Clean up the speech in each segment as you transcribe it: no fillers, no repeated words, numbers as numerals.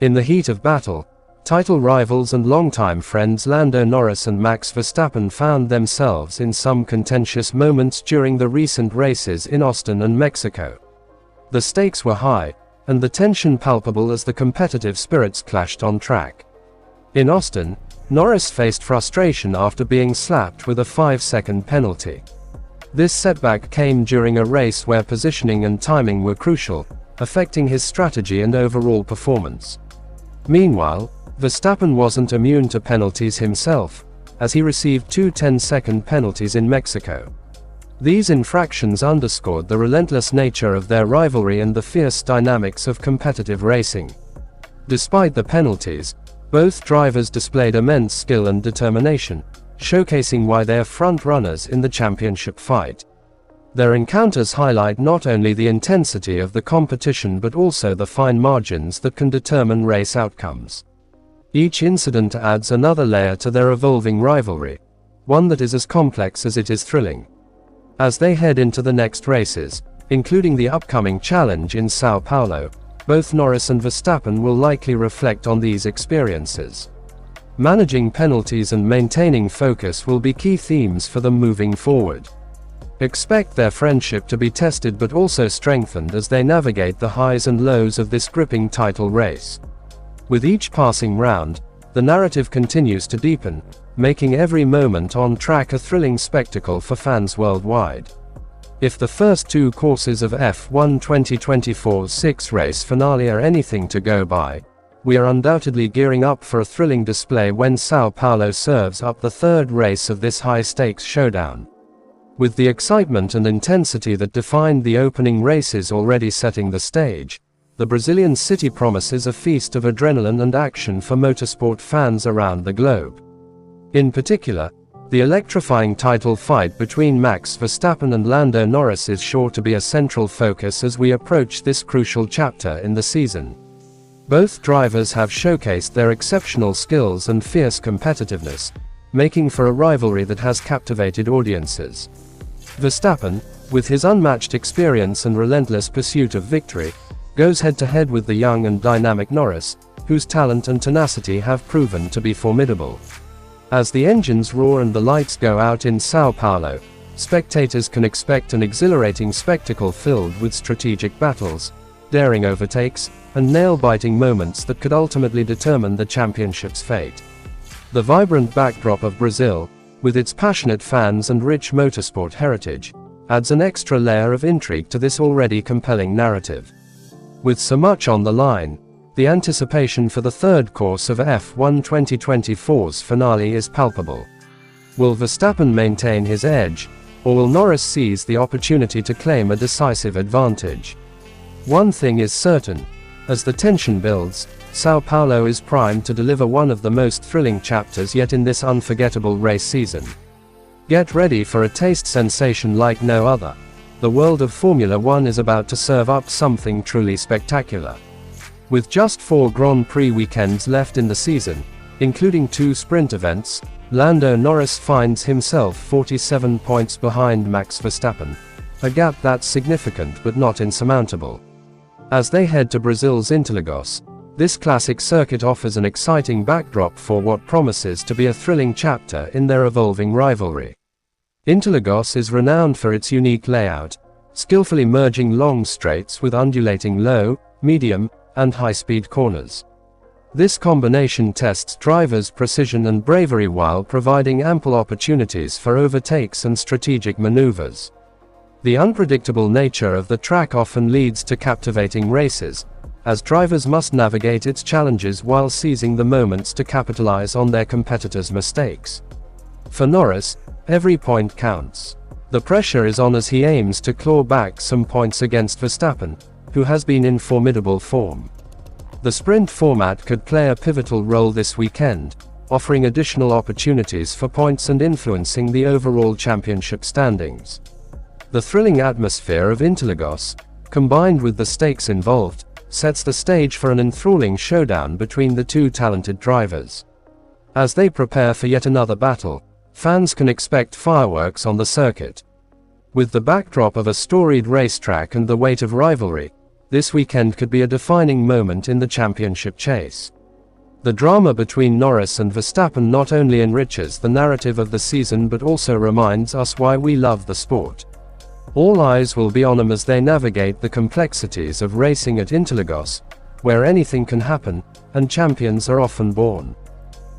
In the heat of battle, title rivals and longtime friends Lando Norris and Max Verstappen found themselves in some contentious moments during the recent races in Austin and Mexico. The stakes were high, and the tension palpable as the competitive spirits clashed on track. In Austin, Norris faced frustration after being slapped with a 5-second penalty. This setback came during a race where positioning and timing were crucial, affecting his strategy and overall performance. Meanwhile, Verstappen wasn't immune to penalties himself, as he received 2 10-second penalties in Mexico. These infractions underscored the relentless nature of their rivalry and the fierce dynamics of competitive racing. Despite the penalties, both drivers displayed immense skill and determination, showcasing why they are front-runners in the championship fight. Their encounters highlight not only the intensity of the competition but also the fine margins that can determine race outcomes. Each incident adds another layer to their evolving rivalry, one that is as complex as it is thrilling. As they head into the next races, including the upcoming challenge in São Paulo, both Norris and Verstappen will likely reflect on these experiences. Managing penalties and maintaining focus will be key themes for them moving forward. Expect their friendship to be tested but also strengthened as they navigate the highs and lows of this gripping title race. With each passing round, the narrative continues to deepen, making every moment on track a thrilling spectacle for fans worldwide. If the first 2 courses of F1 2024's 6 race finale are anything to go by, we are undoubtedly gearing up for a thrilling display when São Paulo serves up the 3rd race of this high-stakes showdown. With the excitement and intensity that defined the opening races already setting the stage, the Brazilian city promises a feast of adrenaline and action for motorsport fans around the globe. In particular, the electrifying title fight between Max Verstappen and Lando Norris is sure to be a central focus as we approach this crucial chapter in the season. Both drivers have showcased their exceptional skills and fierce competitiveness, making for a rivalry that has captivated audiences. Verstappen, with his unmatched experience and relentless pursuit of victory, goes head-to-head with the young and dynamic Norris, whose talent and tenacity have proven to be formidable. As the engines roar and the lights go out in São Paulo, spectators can expect an exhilarating spectacle filled with strategic battles, daring overtakes, and nail-biting moments that could ultimately determine the championship's fate. The vibrant backdrop of Brazil, with its passionate fans and rich motorsport heritage, adds an extra layer of intrigue to this already compelling narrative. With so much on the line, the anticipation for the 3rd course of F1 2024's finale is palpable. Will Verstappen maintain his edge, or will Norris seize the opportunity to claim a decisive advantage? One thing is certain: as the tension builds, São Paulo is primed to deliver one of the most thrilling chapters yet in this unforgettable race season. Get ready for a taste sensation like no other. The world of Formula One is about to serve up something truly spectacular. With just 4 Grand Prix weekends left in the season, including 2 sprint events, Lando Norris finds himself 47 points behind Max Verstappen, a gap that's significant but not insurmountable. As they head to Brazil's Interlagos, this classic circuit offers an exciting backdrop for what promises to be a thrilling chapter in their evolving rivalry. Interlagos is renowned for its unique layout, skillfully merging long straights with undulating low, medium, and high-speed corners. This combination tests drivers' precision and bravery while providing ample opportunities for overtakes and strategic maneuvers. The unpredictable nature of the track often leads to captivating races, as drivers must navigate its challenges while seizing the moments to capitalize on their competitors' mistakes. For Norris, every point counts. The pressure is on as he aims to claw back some points against Verstappen, who has been in formidable form. The sprint format could play a pivotal role this weekend, offering additional opportunities for points and influencing the overall championship standings. The thrilling atmosphere of Interlagos, combined with the stakes involved, sets the stage for an enthralling showdown between the 2 talented drivers. As they prepare for yet another battle, fans can expect fireworks on the circuit. With the backdrop of a storied racetrack and the weight of rivalry, this weekend could be a defining moment in the championship chase. The drama between Norris and Verstappen not only enriches the narrative of the season but also reminds us why we love the sport. All eyes will be on them as they navigate the complexities of racing at Interlagos, where anything can happen, and champions are often born.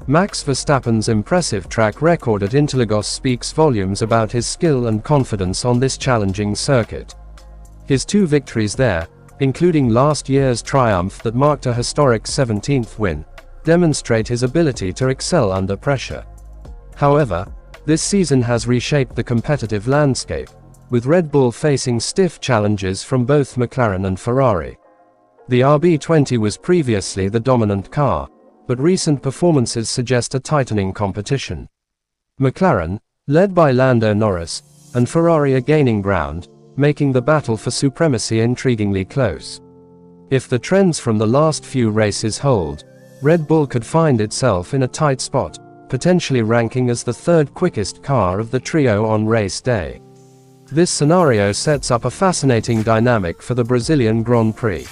Max Verstappen's impressive track record at Interlagos speaks volumes about his skill and confidence on this challenging circuit. His 2 victories there, including last year's triumph that marked a historic 17th win, demonstrate his ability to excel under pressure. However, this season has reshaped the competitive landscape, with Red Bull facing stiff challenges from both McLaren and Ferrari. The RB20 was previously the dominant car, but recent performances suggest a tightening competition. McLaren, led by Lando Norris, and Ferrari are gaining ground, making the battle for supremacy intriguingly close. If the trends from the last few races hold, Red Bull could find itself in a tight spot, potentially ranking as the 3rd quickest car of the trio on race day. This scenario sets up a fascinating dynamic for the Brazilian Grand Prix.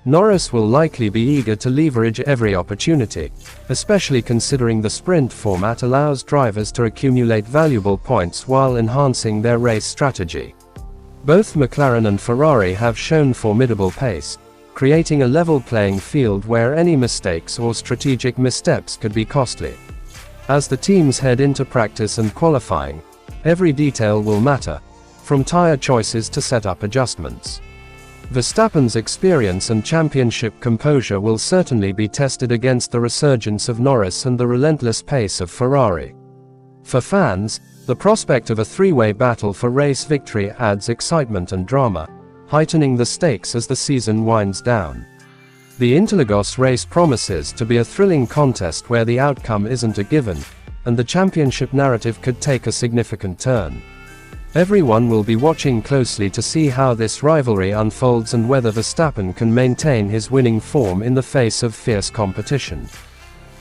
Norris will likely be eager to leverage every opportunity, especially considering the sprint format allows drivers to accumulate valuable points while enhancing their race strategy. Both McLaren and Ferrari have shown formidable pace, creating a level playing field where any mistakes or strategic missteps could be costly. As the teams head into practice and qualifying, every detail will matter, from tyre choices to setup adjustments. Verstappen's experience and championship composure will certainly be tested against the resurgence of Norris and the relentless pace of Ferrari. For fans, the prospect of a 3-way battle for race victory adds excitement and drama, heightening the stakes as the season winds down. The Interlagos race promises to be a thrilling contest where the outcome isn't a given, and the championship narrative could take a significant turn. Everyone will be watching closely to see how this rivalry unfolds and whether Verstappen can maintain his winning form in the face of fierce competition.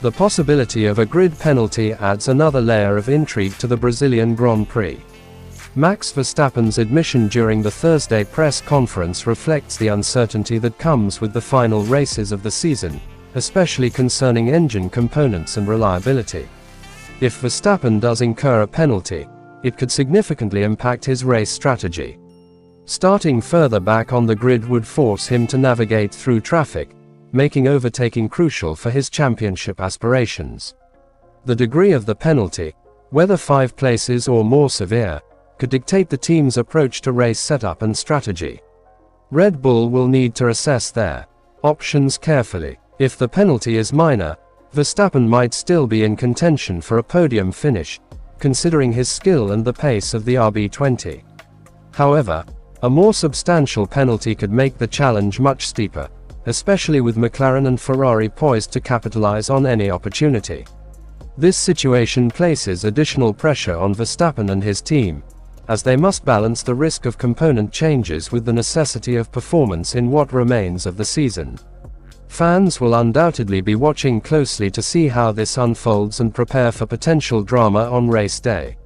The possibility of a grid penalty adds another layer of intrigue to the Brazilian Grand Prix. Max Verstappen's admission during the Thursday press conference reflects the uncertainty that comes with the final races of the season, especially concerning engine components and reliability. If Verstappen does incur a penalty, it could significantly impact his race strategy. Starting further back on the grid would force him to navigate through traffic, making overtaking crucial for his championship aspirations. The degree of the penalty, whether 5 places or more severe, could dictate the team's approach to race setup and strategy. Red Bull will need to assess their options carefully. If the penalty is minor, Verstappen might still be in contention for a podium finish, considering his skill and the pace of the RB20. However, a more substantial penalty could make the challenge much steeper, especially with McLaren and Ferrari poised to capitalize on any opportunity. This situation places additional pressure on Verstappen and his team, as they must balance the risk of component changes with the necessity of performance in what remains of the season. Fans will undoubtedly be watching closely to see how this unfolds and prepare for potential drama on race day.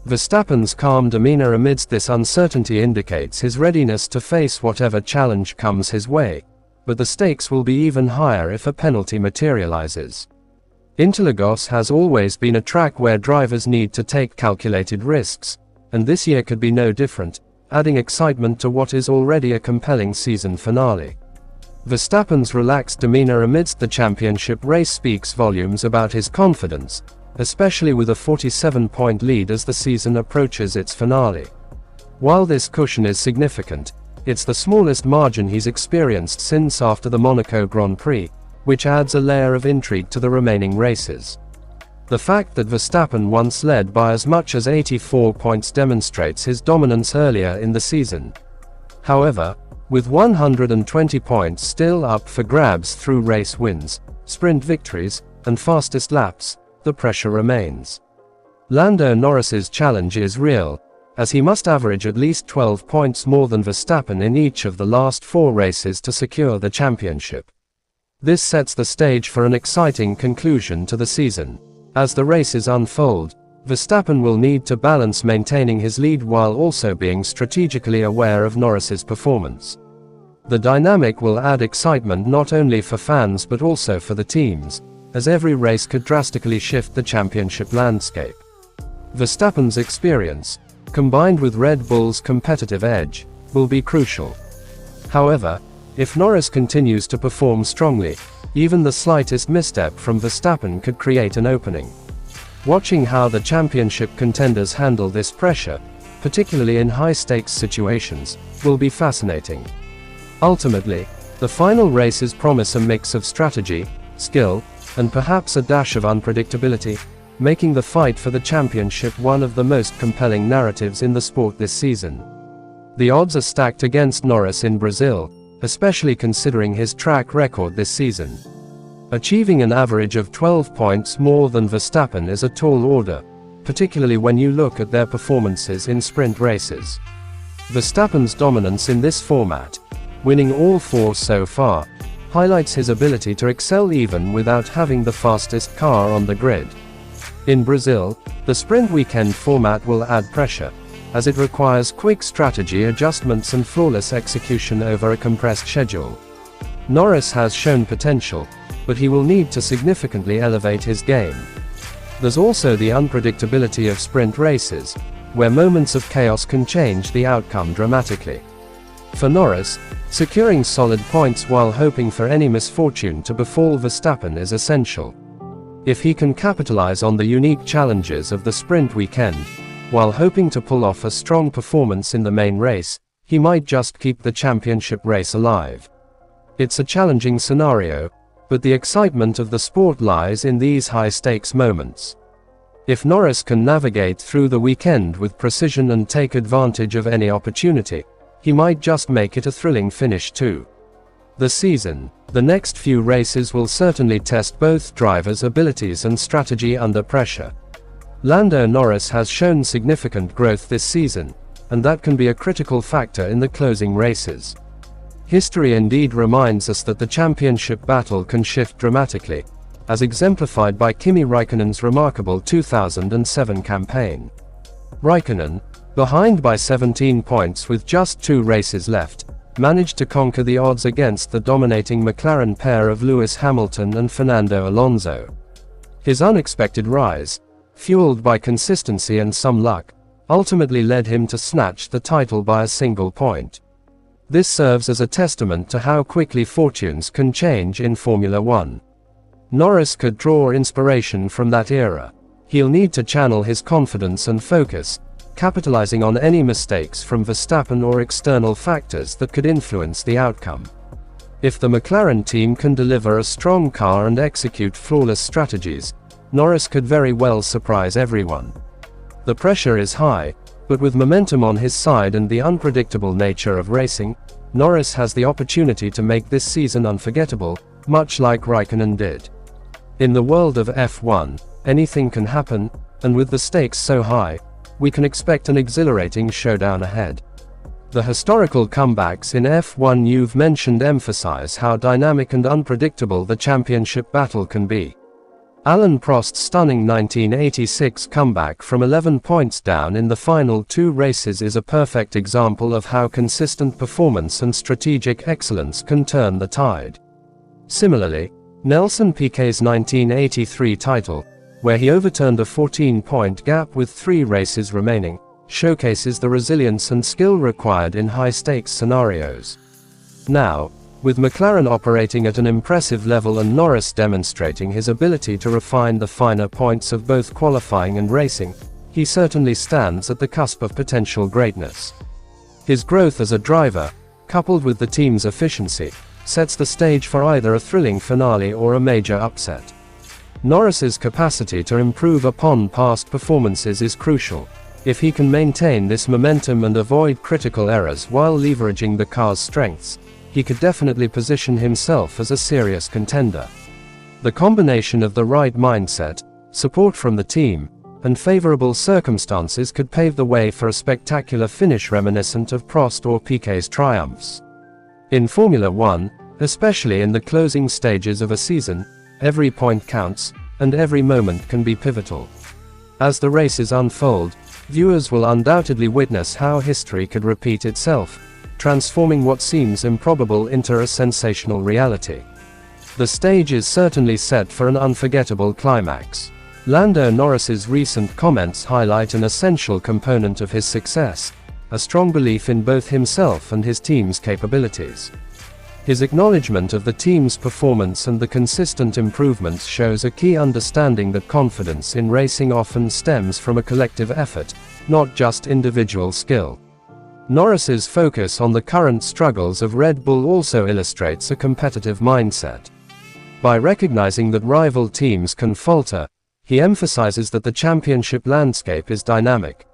Verstappen's calm demeanor amidst this uncertainty indicates his readiness to face whatever challenge comes his way, but the stakes will be even higher if a penalty materializes. Interlagos has always been a track where drivers need to take calculated risks, and this year could be no different, adding excitement to what is already a compelling season finale. Verstappen's relaxed demeanor amidst the championship race speaks volumes about his confidence, especially with a 47-point lead as the season approaches its finale. While this cushion is significant, it's the smallest margin he's experienced since after the Monaco Grand Prix, which adds a layer of intrigue to the remaining races. The fact that Verstappen once led by as much as 84 points demonstrates his dominance earlier in the season. However, with 120 points still up for grabs through race wins, sprint victories, and fastest laps, the pressure remains. Lando Norris's challenge is real, as he must average at least 12 points more than Verstappen in each of the last 4 races to secure the championship. This sets the stage for an exciting conclusion to the season. As the races unfold, Verstappen will need to balance maintaining his lead while also being strategically aware of Norris's performance. The dynamic will add excitement not only for fans but also for the teams, as every race could drastically shift the championship landscape. Verstappen's experience, combined with Red Bull's competitive edge, will be crucial. However, if Norris continues to perform strongly, even the slightest misstep from Verstappen could create an opening. Watching how the championship contenders handle this pressure, particularly in high-stakes situations, will be fascinating. Ultimately, the final races promise a mix of strategy, skill, and perhaps a dash of unpredictability, making the fight for the championship one of the most compelling narratives in the sport this season. The odds are stacked against Norris in Brazil, especially considering his track record this season. Achieving an average of 12 points more than Verstappen is a tall order, particularly when you look at their performances in sprint races. Verstappen's dominance in this format, winning all four so far, highlights his ability to excel even without having the fastest car on the grid. In Brazil, the sprint weekend format will add pressure, as it requires quick strategy adjustments and flawless execution over a compressed schedule. Norris has shown potential, but he will need to significantly elevate his game. There's also the unpredictability of sprint races, where moments of chaos can change the outcome dramatically. For Norris, securing solid points while hoping for any misfortune to befall Verstappen is essential. If he can capitalize on the unique challenges of the sprint weekend, while hoping to pull off a strong performance in the main race, he might just keep the championship race alive. It's a challenging scenario, but the excitement of the sport lies in these high-stakes moments. If Norris can navigate through the weekend with precision and take advantage of any opportunity, he might just make it a thrilling finish too. The next few races will certainly test both drivers' abilities and strategy under pressure. Lando Norris has shown significant growth this season, and that can be a critical factor in the closing races. History indeed reminds us that the championship battle can shift dramatically, as exemplified by Kimi Raikkonen's remarkable 2007 campaign. Raikkonen, behind by 17 points with just 2 races left, managed to conquer the odds against the dominating McLaren pair of Lewis Hamilton and Fernando Alonso. His unexpected rise, fueled by consistency and some luck, ultimately led him to snatch the title by a single point. This serves as a testament to how quickly fortunes can change in Formula One. Norris could draw inspiration from that era. He'll need to channel his confidence and focus, capitalizing on any mistakes from Verstappen or external factors that could influence the outcome. If the McLaren team can deliver a strong car and execute flawless strategies, Norris could very well surprise everyone. The pressure is high, but with momentum on his side and the unpredictable nature of racing, Norris has the opportunity to make this season unforgettable, much like Raikkonen did. In the world of F1, anything can happen, and with the stakes so high, we can expect an exhilarating showdown ahead. The historical comebacks in F1 you've mentioned emphasize how dynamic and unpredictable the championship battle can be. Alain Prost's stunning 1986 comeback from 11 points down in the final 2 races is a perfect example of how consistent performance and strategic excellence can turn the tide. Similarly, Nelson Piquet's 1983 title, where he overturned a 14-point gap with 3 races remaining, showcases the resilience and skill required in high-stakes scenarios. Now, with McLaren operating at an impressive level and Norris demonstrating his ability to refine the finer points of both qualifying and racing, he certainly stands at the cusp of potential greatness. His growth as a driver, coupled with the team's efficiency, sets the stage for either a thrilling finale or a major upset. Norris's capacity to improve upon past performances is crucial. If he can maintain this momentum and avoid critical errors while leveraging the car's strengths, he could definitely position himself as a serious contender. The combination of the right mindset, support from the team, and favorable circumstances could pave the way for a spectacular finish reminiscent of Prost or Piquet's triumphs. In Formula One, especially in the closing stages of a season, every point counts, and every moment can be pivotal. As the races unfold, viewers will undoubtedly witness how history could repeat itself, transforming what seems improbable into a sensational reality. The stage is certainly set for an unforgettable climax. Lando Norris's recent comments highlight an essential component of his success: a strong belief in both himself and his team's capabilities. His acknowledgement of the team's performance and the consistent improvements shows a key understanding that confidence in racing often stems from a collective effort, not just individual skill. Norris's focus on the current struggles of Red Bull also illustrates a competitive mindset. By recognizing that rival teams can falter, he emphasizes that the championship landscape is dynamic.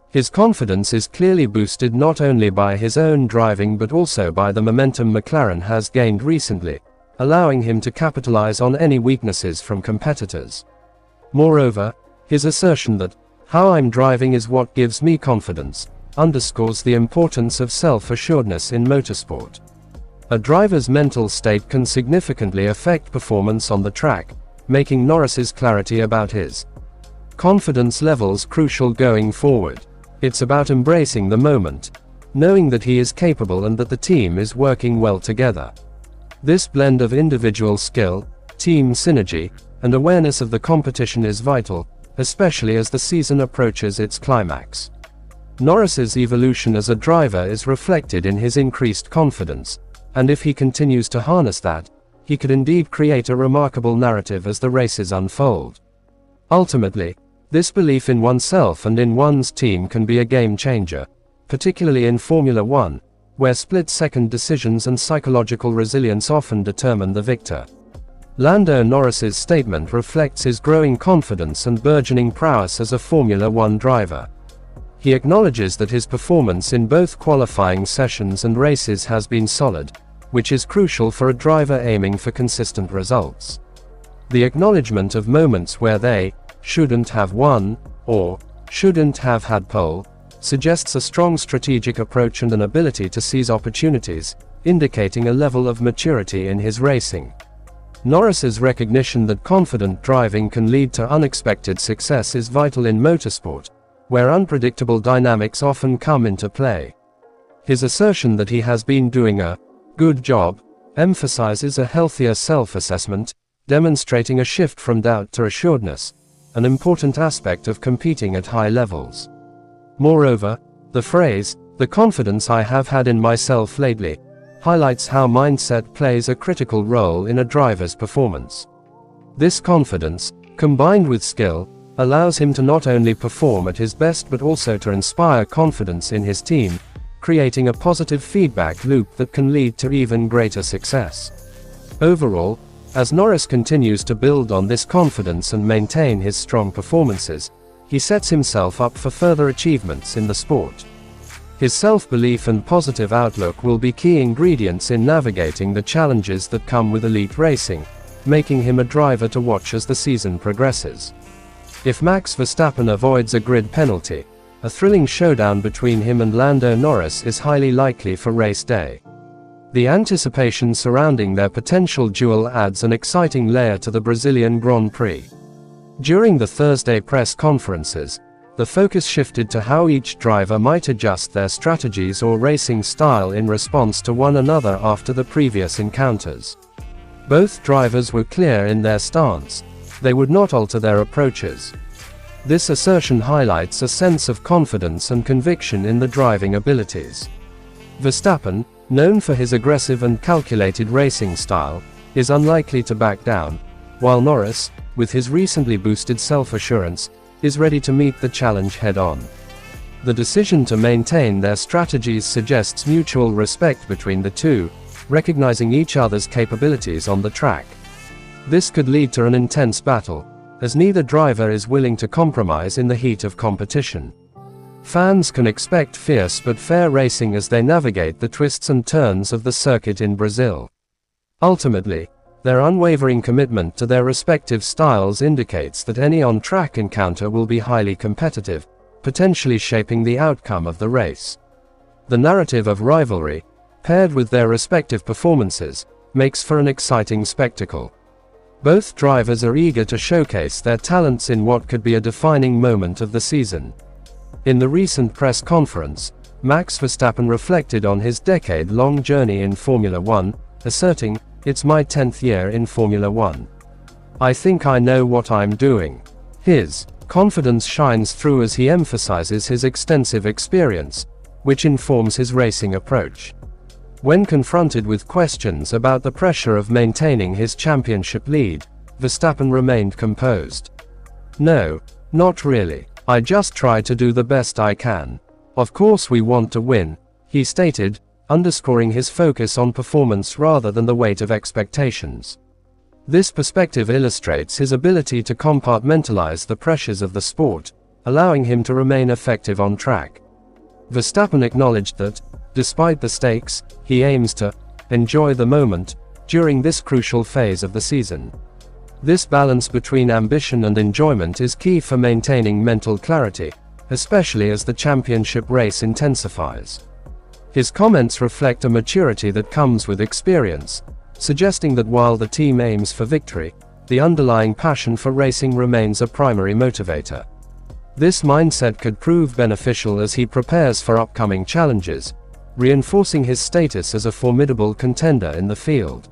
His confidence is clearly boosted not only by his own driving but also by the momentum McLaren has gained recently, allowing him to capitalize on any weaknesses from competitors. Moreover, his assertion that, "How I'm driving is what gives me confidence," underscores the importance of self-assuredness in motorsport. A driver's mental state can significantly affect performance on the track, making Norris's clarity about his confidence levels crucial going forward. It's about embracing the moment, knowing that he is capable and that the team is working well together. This blend of individual skill, team synergy, and awareness of the competition is vital, especially as the season approaches its climax. Norris's evolution as a driver is reflected in his increased confidence, and if he continues to harness that, he could indeed create a remarkable narrative as the races unfold. Ultimately, this belief in oneself and in one's team can be a game changer, particularly in Formula One, where split-second decisions and psychological resilience often determine the victor. Lando Norris's statement reflects his growing confidence and burgeoning prowess as a Formula One driver. He acknowledges that his performance in both qualifying sessions and races has been solid, which is crucial for a driver aiming for consistent results. The acknowledgement of moments where they shouldn't have won, or shouldn't have had pole, suggests a strong strategic approach and an ability to seize opportunities, indicating a level of maturity in his racing. Norris's recognition that confident driving can lead to unexpected success is vital in motorsport, where unpredictable dynamics often come into play. His assertion that he has been doing a good job emphasizes a healthier self-assessment, demonstrating a shift from doubt to assuredness, an important aspect of competing at high levels. Moreover, the phrase, "the confidence I have had in myself lately," highlights how mindset plays a critical role in a driver's performance. This confidence, combined with skill, allows him to not only perform at his best but also to inspire confidence in his team, creating a positive feedback loop that can lead to even greater success. Overall, as Norris continues to build on this confidence and maintain his strong performances, he sets himself up for further achievements in the sport. His self-belief and positive outlook will be key ingredients in navigating the challenges that come with elite racing, making him a driver to watch as the season progresses. If Max Verstappen avoids a grid penalty, a thrilling showdown between him and Lando Norris is highly likely for race day. The anticipation surrounding their potential duel adds an exciting layer to the Brazilian Grand Prix. During the Thursday press conferences, the focus shifted to how each driver might adjust their strategies or racing style in response to one another after the previous encounters. Both drivers were clear in their stance. They would not alter their approaches. This assertion highlights a sense of confidence and conviction in the driving abilities. Verstappen, known for his aggressive and calculated racing style, is unlikely to back down, while Norris, with his recently boosted self-assurance, is ready to meet the challenge head-on. The decision to maintain their strategies suggests mutual respect between the two, recognizing each other's capabilities on the track. This could lead to an intense battle, as neither driver is willing to compromise in the heat of competition. Fans can expect fierce but fair racing as they navigate the twists and turns of the circuit in Brazil. Ultimately, their unwavering commitment to their respective styles indicates that any on-track encounter will be highly competitive, potentially shaping the outcome of the race. The narrative of rivalry, paired with their respective performances, makes for an exciting spectacle. Both drivers are eager to showcase their talents in what could be a defining moment of the season. In the recent press conference, Max Verstappen reflected on his decade-long journey in Formula One, asserting, "It's my 10th year in Formula One. I think I know what I'm doing." His confidence shines through as he emphasizes his extensive experience, which informs his racing approach. When confronted with questions about the pressure of maintaining his championship lead, Verstappen remained composed. "No, not really. I just try to do the best I can. Of course we want to win," he stated, underscoring his focus on performance rather than the weight of expectations. This perspective illustrates his ability to compartmentalize the pressures of the sport, allowing him to remain effective on track. Verstappen acknowledged that, despite the stakes, he aims to enjoy the moment during this crucial phase of the season. This balance between ambition and enjoyment is key for maintaining mental clarity, especially as the championship race intensifies. His comments reflect a maturity that comes with experience, suggesting that while the team aims for victory, the underlying passion for racing remains a primary motivator. This mindset could prove beneficial as he prepares for upcoming challenges, reinforcing his status as a formidable contender in the field.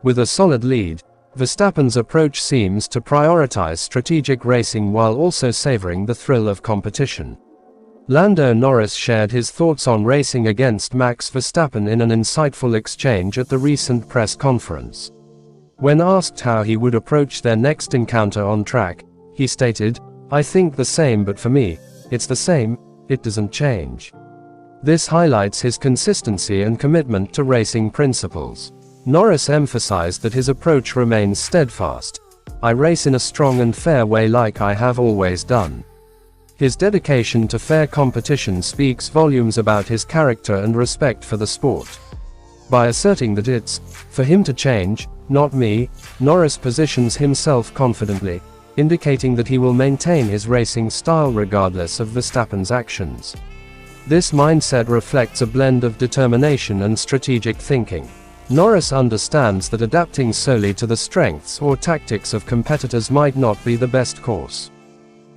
With a solid lead, Verstappen's approach seems to prioritize strategic racing while also savoring the thrill of competition. Lando Norris shared his thoughts on racing against Max Verstappen in an insightful exchange at the recent press conference. When asked how he would approach their next encounter on track, he stated, "I think the same, but for me, it's the same, it doesn't change." This highlights his consistency and commitment to racing principles. Norris emphasized that his approach remains steadfast. "I race in a strong and fair way like I have always done." His dedication to fair competition speaks volumes about his character and respect for the sport. By asserting that it's for him to change, not me, Norris positions himself confidently, indicating that he will maintain his racing style regardless of Verstappen's actions. This mindset reflects a blend of determination and strategic thinking. Norris understands that adapting solely to the strengths or tactics of competitors might not be the best course.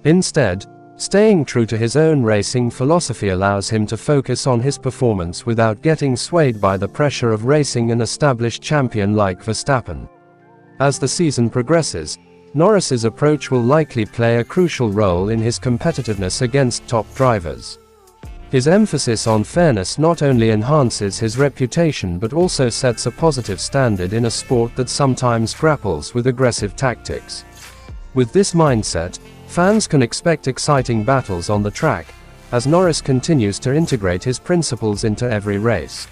Instead, staying true to his own racing philosophy allows him to focus on his performance without getting swayed by the pressure of racing an established champion like Verstappen. As the season progresses, Norris's approach will likely play a crucial role in his competitiveness against top drivers. His emphasis on fairness not only enhances his reputation but also sets a positive standard in a sport that sometimes grapples with aggressive tactics. With this mindset, fans can expect exciting battles on the track, as Norris continues to integrate his principles into every race.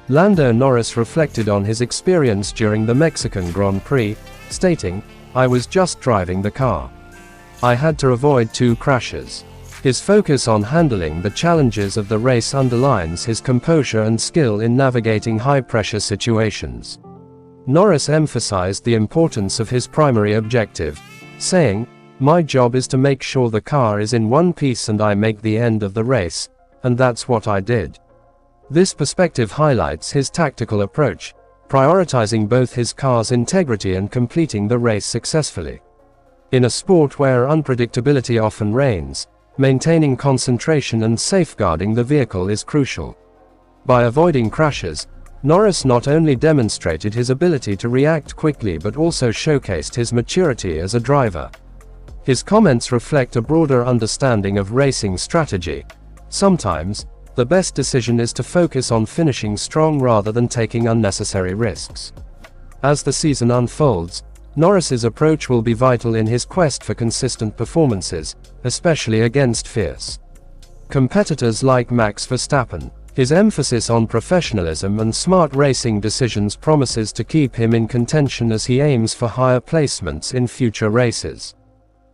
Lando Norris reflected on his experience during the Mexican Grand Prix, stating, "I was just driving the car. I had to avoid 2 crashes." His focus on handling the challenges of the race underlines his composure and skill in navigating high-pressure situations. Norris emphasized the importance of his primary objective, saying, "My job is to make sure the car is in one piece and I make the end of the race, and that's what I did." This perspective highlights his tactical approach, prioritizing both his car's integrity and completing the race successfully. In a sport where unpredictability often reigns, maintaining concentration and safeguarding the vehicle is crucial. By avoiding crashes, Norris not only demonstrated his ability to react quickly but also showcased his maturity as a driver. His comments reflect a broader understanding of racing strategy. Sometimes, the best decision is to focus on finishing strong rather than taking unnecessary risks. As the season unfolds, Norris's approach will be vital in his quest for consistent performances, especially against fierce competitors like Max Verstappen. His emphasis on professionalism and smart racing decisions promises to keep him in contention as he aims for higher placements in future races.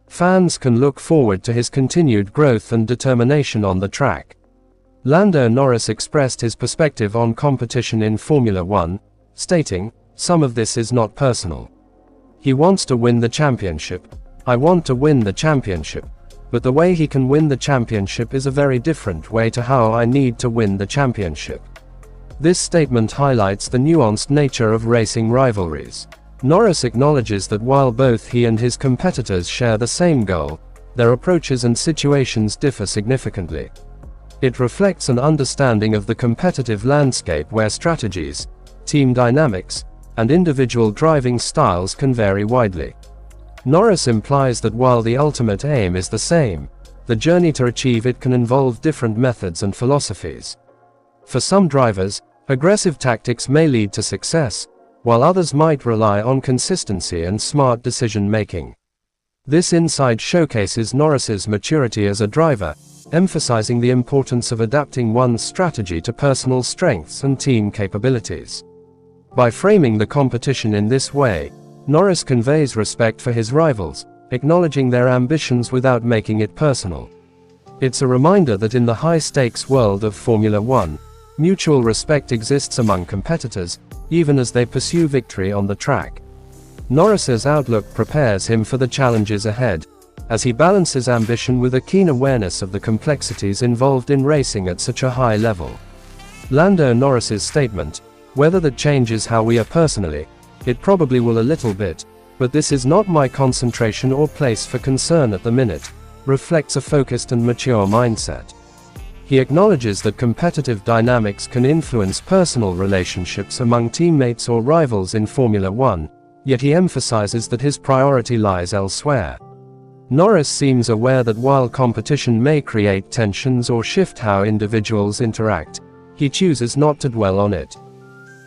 Fans can look forward to his continued growth and determination on the track. Lando Norris expressed his perspective on competition in Formula One, stating, "Some of this is not personal. He wants to win the championship. I want to win the championship. But the way he can win the championship is a very different way to how I need to win the championship." This statement highlights the nuanced nature of racing rivalries. Norris acknowledges that while both he and his competitors share the same goal, their approaches and situations differ significantly. It reflects an understanding of the competitive landscape where strategies, team dynamics, and individual driving styles can vary widely. Norris implies that while the ultimate aim is the same, the journey to achieve it can involve different methods and philosophies. For some drivers, aggressive tactics may lead to success, while others might rely on consistency and smart decision-making. This insight showcases Norris's maturity as a driver, emphasizing the importance of adapting one's strategy to personal strengths and team capabilities. By framing the competition in this way, Norris conveys respect for his rivals, acknowledging their ambitions without making it personal. It's a reminder that in the high-stakes world of Formula One, mutual respect exists among competitors, even as they pursue victory on the track. Norris's outlook prepares him for the challenges ahead, as he balances ambition with a keen awareness of the complexities involved in racing at such a high level. Lando Norris's statement, "Whether that changes how we are personally, it probably will a little bit, but this is not my concentration or place for concern at the minute," reflects a focused and mature mindset. He acknowledges that competitive dynamics can influence personal relationships among teammates or rivals in Formula One, yet he emphasizes that his priority lies elsewhere. Norris seems aware that while competition may create tensions or shift how individuals interact, he chooses not to dwell on it.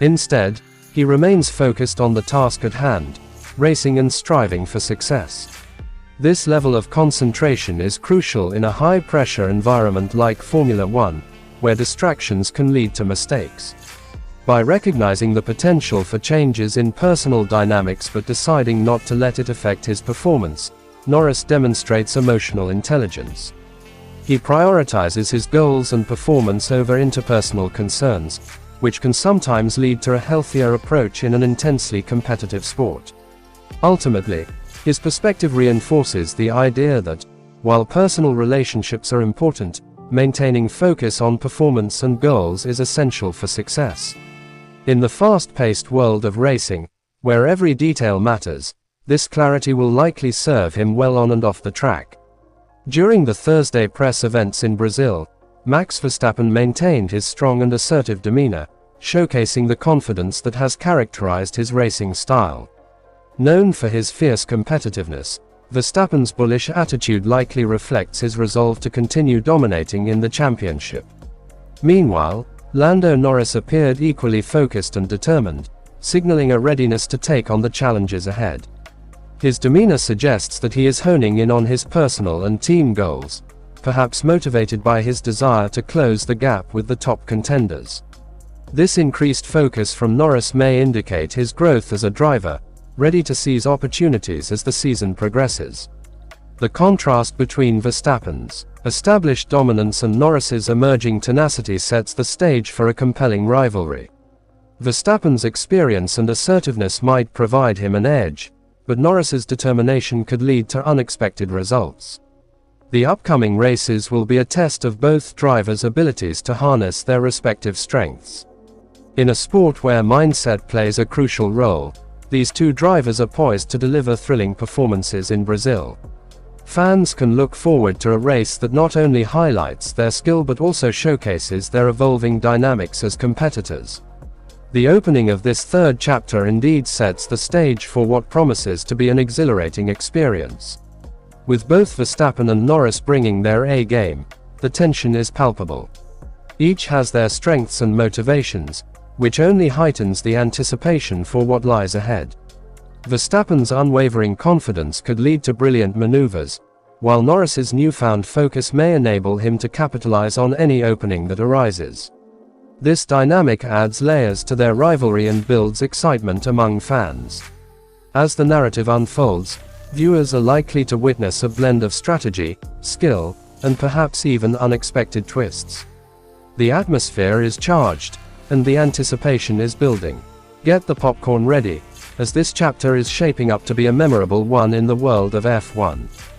Instead, he remains focused on the task at hand, racing and striving for success. This level of concentration is crucial in a high-pressure environment like Formula One, where distractions can lead to mistakes. By recognizing the potential for changes in personal dynamics but deciding not to let it affect his performance, Norris demonstrates emotional intelligence. He prioritizes his goals and performance over interpersonal concerns, which can sometimes lead to a healthier approach in an intensely competitive sport. Ultimately, his perspective reinforces the idea that, while personal relationships are important, maintaining focus on performance and goals is essential for success. In the fast-paced world of racing, where every detail matters, this clarity will likely serve him well on and off the track. During the Thursday press events in Brazil, Max Verstappen maintained his strong and assertive demeanor, showcasing the confidence that has characterized his racing style. Known for his fierce competitiveness, Verstappen's bullish attitude likely reflects his resolve to continue dominating in the championship. Meanwhile, Lando Norris appeared equally focused and determined, signaling a readiness to take on the challenges ahead. His demeanor suggests that he is honing in on his personal and team goals, perhaps motivated by his desire to close the gap with the top contenders. This increased focus from Norris may indicate his growth as a driver, ready to seize opportunities as the season progresses. The contrast between Verstappen's established dominance and Norris's emerging tenacity sets the stage for a compelling rivalry. Verstappen's experience and assertiveness might provide him an edge, but Norris's determination could lead to unexpected results. The upcoming races will be a test of both drivers' abilities to harness their respective strengths. In a sport where mindset plays a crucial role, these two drivers are poised to deliver thrilling performances in Brazil. Fans can look forward to a race that not only highlights their skill but also showcases their evolving dynamics as competitors. The opening of this third chapter indeed sets the stage for what promises to be an exhilarating experience. With both Verstappen and Norris bringing their A game, the tension is palpable. Each has their strengths and motivations, which only heightens the anticipation for what lies ahead. Verstappen's unwavering confidence could lead to brilliant maneuvers, while Norris's newfound focus may enable him to capitalize on any opening that arises. This dynamic adds layers to their rivalry and builds excitement among fans. As the narrative unfolds, viewers are likely to witness a blend of strategy, skill, and perhaps even unexpected twists. The atmosphere is charged, and the anticipation is building. Get the popcorn ready, as this chapter is shaping up to be a memorable one in the world of F1.